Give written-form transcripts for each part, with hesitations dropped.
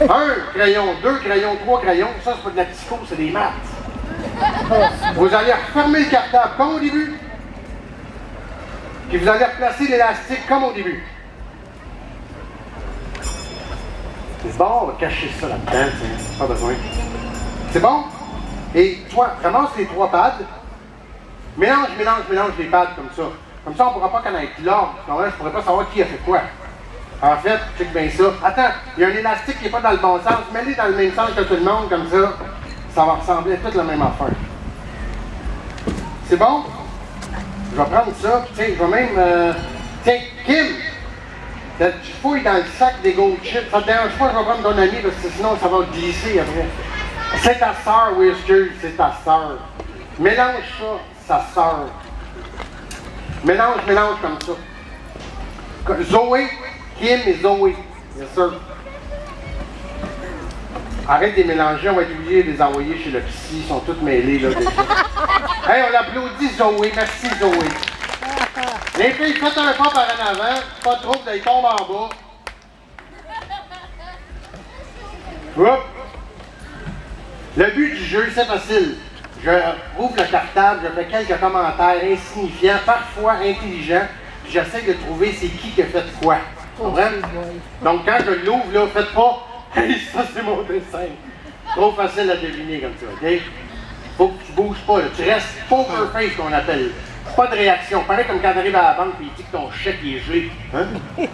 Un crayon, deux crayons, trois crayons, ça c'est pas de la psycho, c'est des maths. Vous allez refermer le cartable comme au début. Puis vous allez replacer l'élastique comme au début. C'est bon, on va cacher ça là-dedans, pas besoin. C'est bon? Et toi, ramasse les trois pads. Mélange les pads comme ça. Comme ça, on ne pourra pas connaître l'ordre. Je ne pourrais pas savoir qui a fait quoi. En fait, check bien ça. Attends, il y a un élastique qui n'est pas dans le bon sens. Mets-les dans le même sens que tout le monde, comme ça. Ça va ressembler à toute la même affaire. C'est bon? Je vais prendre ça. Tiens, je vais même... Tiens, Kim! Tu fouilles dans le sac des gold chips. Ça te dérange pas, je vais prendre ton ami parce que sinon ça va glisser après. C'est ta sœur, oui, excuse, c'est ta sœur. Mélange ça, sa sœur. Mélange comme ça. Zoé, Kim et Zoé. Bien sûr. Arrête de les mélanger, on va être obligé de les envoyer chez le psy, ils sont tous mêlés là déjà. Hey, on applaudit Zoé, merci Zoé. Les filles, faites un pas par en avant, pas trop, vous allez tomber en bas. Hop. Le but du jeu, c'est facile. Je ouvre le cartable, je fais quelques commentaires insignifiants, parfois intelligents, puis j'essaie de trouver c'est qui a fait quoi. Tu comprends? Donc quand je l'ouvre, là, faites pas « Hey, ça c'est mon dessin ». Trop facile à deviner comme ça, OK? Faut que tu bouges pas, là. Tu restes poker face qu'on appelle. Pas de réaction. Pareil comme quand tu arrives à la banque et il dit que ton chèque est gelé. Hein? Tu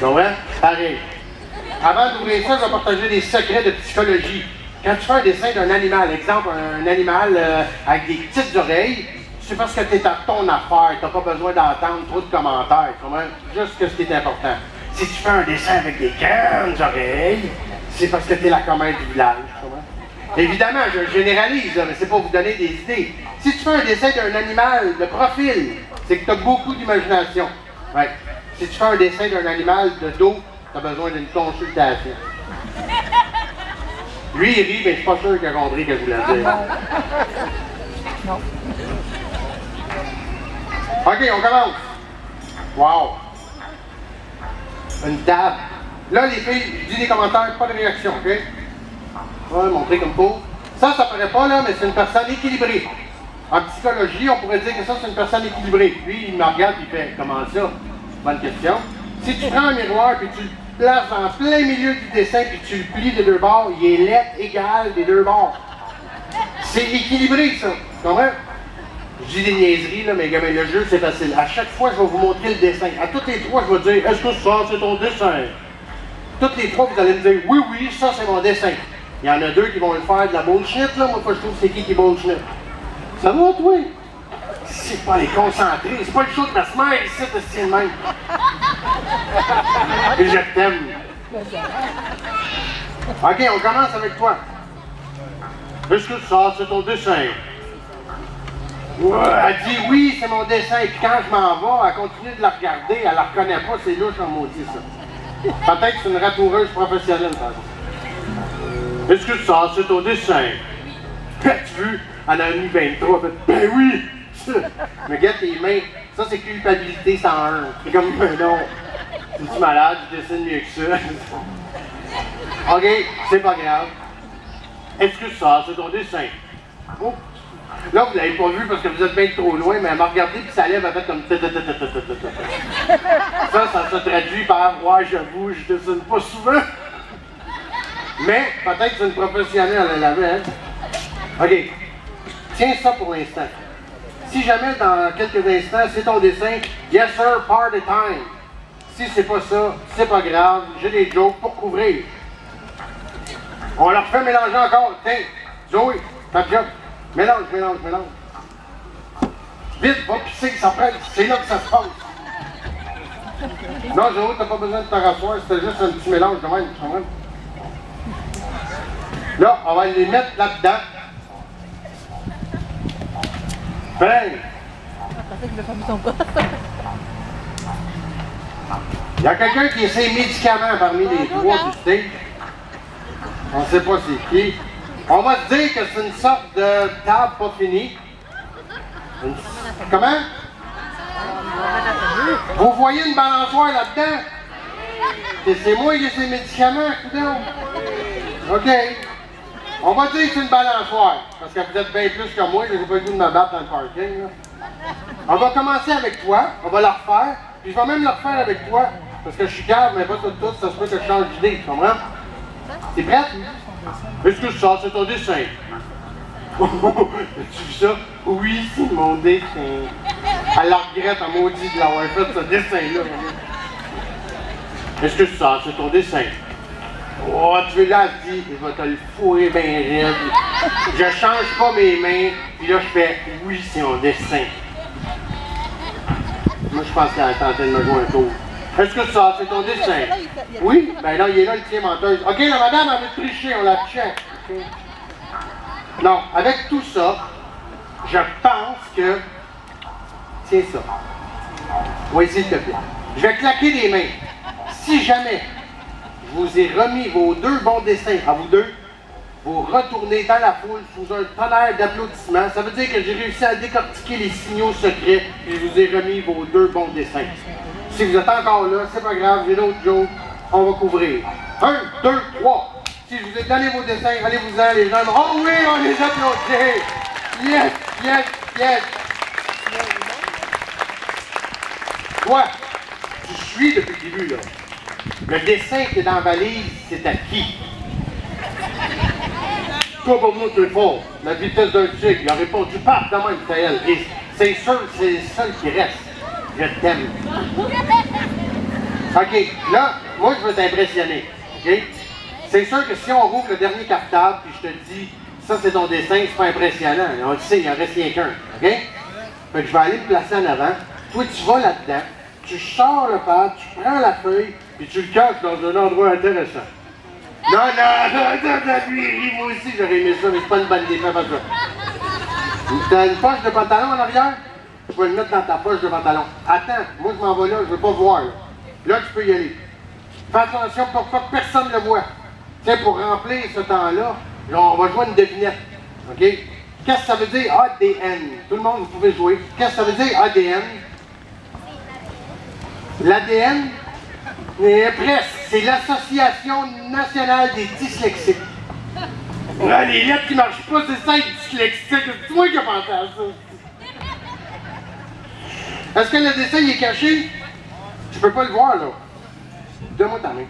comprends? Pareil. Avant d'ouvrir ça, je vais partager des secrets de psychologie. Quand tu fais un dessin d'un animal, exemple, un animal avec des petites oreilles, c'est parce que tu es à ton affaire, tu n'as pas besoin d'entendre trop de commentaires. Tu comprends? Juste ce qui est important. Si tu fais un dessin avec des grandes oreilles, c'est parce que tu es la commère du village. Tu comprends? Évidemment, je généralise, mais c'est pour vous donner des idées. Si tu fais un dessin d'un animal de profil, c'est que tu as beaucoup d'imagination. Ouais. Si tu fais un dessin d'un animal de dos, tu as besoin d'une consultation. Lui, il rit, mais je suis pas sûr qu'il a compris ce que je voulais dire. Non. OK, on commence. Wow! Une table. Là, les filles, je dis des commentaires, pas de réaction, OK? On va montrer comme faut. Ça paraît pas, là, mais c'est une personne équilibrée. En psychologie, on pourrait dire que ça, c'est une personne équilibrée. Lui, il me regarde et il fait « Comment ça? » Bonne question. Si tu prends un miroir et tu le places en plein milieu du dessin et tu le plies des deux bords, il est lettre égale des deux bords. C'est équilibré, ça. Tu comprends? Je dis des niaiseries, là, mais le jeu, c'est facile. À chaque fois, je vais vous montrer le dessin. À toutes les trois, je vais dire « Est-ce que ça, c'est ton dessin? » Toutes les trois, vous allez me dire « Oui, oui, ça, c'est mon dessin. » Il y en a deux qui vont le faire de la bullshit, là. Moi, je trouve c'est qui bullshit. Ça va, toi? C'est pas les concentrer. C'est pas le show de ma semaine, ici, de style même. Et je t'aime. OK, on commence avec toi. Est-ce que ça, c'est ton dessin? Elle dit oui, c'est mon dessin. Et puis quand je m'en vais, elle continue de la regarder. Elle la reconnaît pas, c'est louche en maudit, ça. Peut-être que c'est une ratoureuse professionnelle, ça. Est-ce que ça, c'est ton dessin? As-tu vu? Elle en a mis 23. Ben oui! Mais regarde tes mains. Ça, c'est culpabilité 101. C'est comme, ben non. Es-tu malade? Je dessine mieux que ça. OK, c'est pas grave. Est-ce que ça, c'est ton dessin? Oh. Là, vous l'avez pas vu parce que vous êtes bien trop loin, mais elle m'a regardé puis ça lève, elle fait comme ça se traduit par « Ouais, j'avoue, je dessine pas souvent. » Mais peut-être que c'est une professionnelle, elle l'avait. Hein? OK. Tiens ça pour l'instant. Si jamais dans quelques instants, c'est ton dessin, yes sir, party time. Si c'est pas ça, c'est pas grave, j'ai des jokes pour couvrir. On leur fait mélanger encore. Tiens, Zoé, ta job. Mélange. Vite, va pisser, ça prête. C'est là que ça se passe. Non, Zoé, t'as pas besoin de te rasseoir, c'était juste un petit mélange de même, tu comprends? Là, on va les mettre là-dedans. Ben! Il y a quelqu'un qui essaie médicaments parmi les trois du stage. On ne sait pas c'est qui. On va se dire que c'est une sorte de table pas finie. Comment? Vous voyez une balançoire là-dedans? C'est moi qui ai ces médicaments, coudonc. OK. On va dire que c'est une balançoire, parce que vous êtes bien plus que moi, j'ai pas le goût de me battre dans le parking. Là. On va commencer avec toi, on va la refaire, puis je vais même la refaire avec toi, parce que je suis calme, mais pas tout, ça se peut que je change d'idée, tu comprends? T'es prête? Est-ce que je sors? C'est ton dessin. Tu vu ça? Oui, c'est mon dessin. Elle la regrette à maudit de l'avoir fait, ce dessin-là. Est-ce que je sors? C'est ton dessin. Oh, tu veux la vie, je vais te le fourrer bien raide. Je change pas mes mains, puis là je fais oui, c'est mon dessin. Moi je pense qu'elle a tenté de me jouer un tour. Est-ce que ça, c'est ton dessin? Oui? Ben là, il est là le tien menteuse. Ok, la madame elle veut tricher, on la check. Okay. Non, avec tout ça, je pense que. Tiens ça. Oui, s'il te plaît. Je vais claquer des mains. Si jamais je vous ai remis vos deux bons dessins à vous deux, vous retournez dans la foule sous un tonnerre d'applaudissements. Ça veut dire que j'ai réussi à décortiquer les signaux secrets et je vous ai remis vos deux bons dessins. Si vous êtes encore là, c'est pas grave, j'ai d'autres jokes, on va couvrir. 1, 2, 3. Si je vous ai donné vos dessins, allez-vous-en, les gens. Oh oui, on les applaudit! Yes, yes, yes! Toi, tu suis depuis le début, là. Le dessin qui est dans la valise, c'est à qui? Toi, pour nous, tu es fort. La vitesse d'un tigre, il a répondu pas de même, c'est elle. Et c'est sûr que c'est le seul qui reste. Je t'aime. OK, là, moi, je veux t'impressionner. OK? C'est sûr que si on rouvre le dernier cartable, puis je te dis, ça, c'est ton dessin, c'est pas impressionnant. On le sait, il en reste rien qu'un. OK? Fait que je vais aller me placer en avant. Toi, tu vas là-dedans. Tu sors le pad, tu prends la feuille, puis tu le caches dans un endroit intéressant. Non, lui, moi aussi, j'aurais aimé ça, mais c'est pas une bonne idée, fais pas ça. T'as une poche de pantalon en arrière? Tu peux le mettre dans ta poche de pantalon. Attends, moi je m'en vais là, je veux pas voir. Là, tu peux y aller. Fais attention pour pas que personne le voit. Tiens, pour remplir ce temps-là, on va jouer une devinette. OK? Qu'est-ce que ça veut dire ADN? Tout le monde, vous pouvez jouer. Qu'est-ce que ça veut dire ADN? L'ADN? Presque. C'est l'Association nationale des dyslexiques. Ah, les lettres qui marchent pas, c'est ça, les dyslexiques. C'est toi qui as pensé à ça. Est-ce que le dessin il est caché? Je peux pas le voir, là. Donne-moi ta main.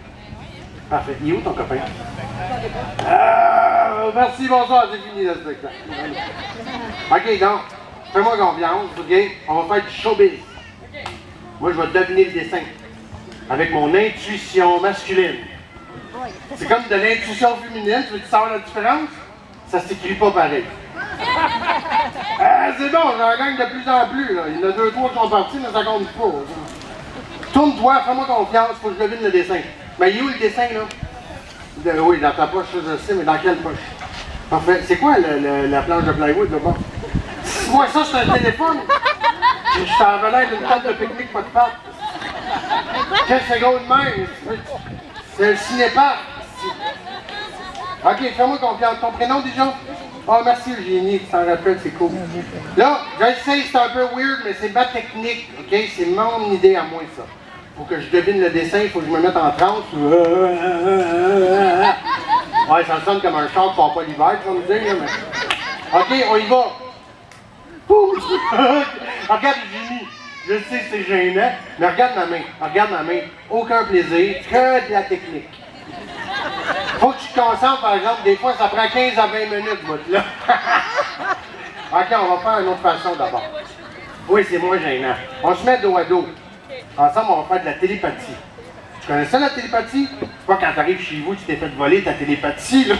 Parfait. Il est où ton copain? Merci, bonsoir, c'est fini le spectacle. OK, donc, fais-moi confiance, OK? On va faire du showbiz. Moi, je vais deviner le dessin. Avec mon intuition masculine. C'est comme de l'intuition féminine, tu veux savoir la différence? Ça s'écrit pas pareil. C'est bon, j'en gagne de plus en plus. Là. Il y en a 2, 3 qui sont partis, mais ça compte pas. Tourne-toi, fais-moi confiance, faut que je devine le dessin. Mais il est où le dessin, là? Oui, dans ta poche, ça je sais, mais dans quelle poche? Parfait. C'est quoi la planche de plywood, là-bas? Moi, ça, c'est un téléphone. Je t'en l'air d'une table de pique-nique, pas de pattes. 15 secondes même. C'est un cinéparc. OK, fais-moi confiance. Ton prénom déjà? Oh, merci Eugénie, tu t'en rappelles, c'est cool. Là, je sais, c'est un peu weird, mais c'est ma technique, OK? C'est mon idée à moi, ça. Faut que je devine le dessin, il faut que je me mette en transe. Ouais, ça sonne comme un char qui part pas l'hiver, tu vas me dire, là, mais... OK, on y va. Regarde Eugénie. Je sais que c'est gênant, mais regarde ma main. Regarde ma main. Aucun plaisir, que de la technique. Faut que tu te concentres, par exemple. Des fois, ça prend 15 à 20 minutes, ce bout-là. OK, on va faire une autre façon d'abord. Oui, c'est moins gênant. On se met dos à dos. Ensemble, on va faire de la télépathie. Tu connais ça, la télépathie? C'est pas quand t'arrives chez vous, tu t'es fait voler ta télépathie, là.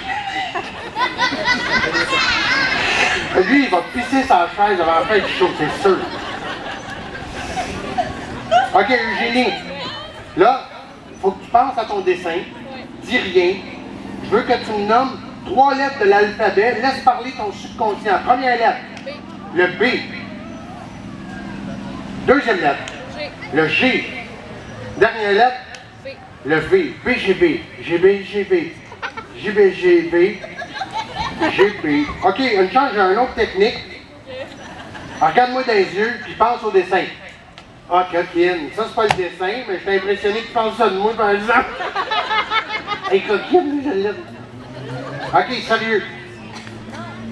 Lui, il va pisser sa chaise avant la fin du show, c'est sûr. OK, Eugénie. Là, il faut que tu penses à ton dessin. Dis rien. Je veux que tu me nommes 3 lettres de l'alphabet. Laisse parler ton subconscient. Première lettre. Le B. Deuxième lettre. Le G. Dernière lettre. Le V. BGB. GBGB. GBGB. GB. OK, une chance, j'ai une autre technique. Regarde-moi dans les yeux, puis pense au dessin. Ah, coquine. Ça, c'est pas le dessin, mais je suis impressionné que tu penses ça de moi, par exemple. Hey, coquine, je l'aime. OK, sérieux.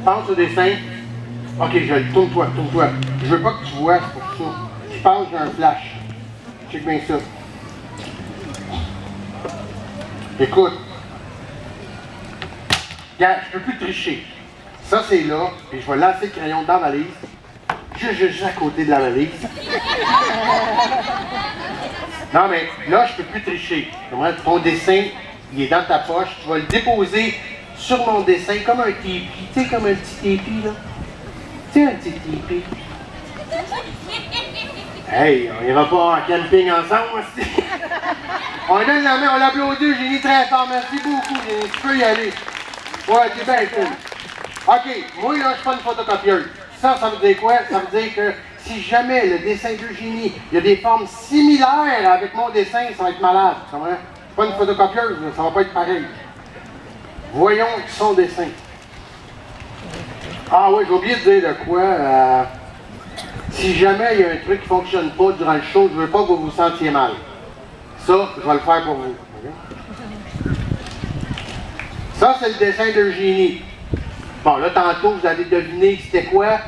Pense au dessin. OK, je le tourne-toi, tourne-toi. Je veux pas que tu vois, c'est pour ça. Je pense que j'ai un flash. Check bien ça. Écoute. Regarde, je peux plus tricher. Ça, c'est là, et je vais lancer le crayon dans la valise. Juste à côté de la valise. Non, mais là, je peux plus tricher. Ton dessin, il est dans ta poche. Tu vas le déposer sur mon dessin comme un tépi. Tu sais, comme un petit tépi, là. Tu sais, un petit tépi. Hey, on ira pas en camping ensemble, aussi. On donne la main, on l'applaudit, Eugénie, très fort. Merci beaucoup, Eugénie. Tu peux y aller. Ouais, t'es bien cool. OK, moi, là, je suis pas une photocopieuse. Ça veut dire quoi? Ça veut dire que si jamais le dessin d'Eugénie, il y a des formes similaires avec mon dessin, ça va être malade. C'est vrai? C'est pas une photocopieuse, là, ça va pas être pareil. Voyons son dessin. Ah oui, j'ai oublié de dire de quoi. Si jamais il y a un truc qui ne fonctionne pas durant le show, je veux pas que vous vous sentiez mal. Ça, je vais le faire pour vous. Okay? Ça, c'est le dessin d'Eugénie. Bon, là, tantôt, vous avez deviné c'était quoi?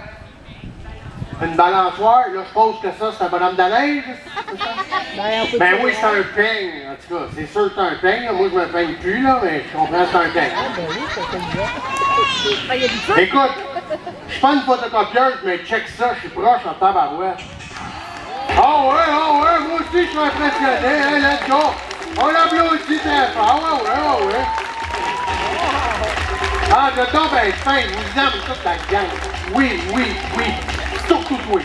Une balançoire. Là, je suppose que ça, c'est un bonhomme de neige. Ben oui, c'est un peigne. En tout cas, c'est sûr que c'est un peigne. Moi, je me peigne plus, là, mais je comprends que c'est un peigne. Écoute, je suis pas une photocopieuse, mais check ça, je suis proche en tabarouette. Ah ouais, moi aussi, je suis impressionné. Hein, let's go. On l'applaudit très fort. Ouais. Ah, le don, ben, fin, vous aimez toute la gang. Oui. Surtout toi.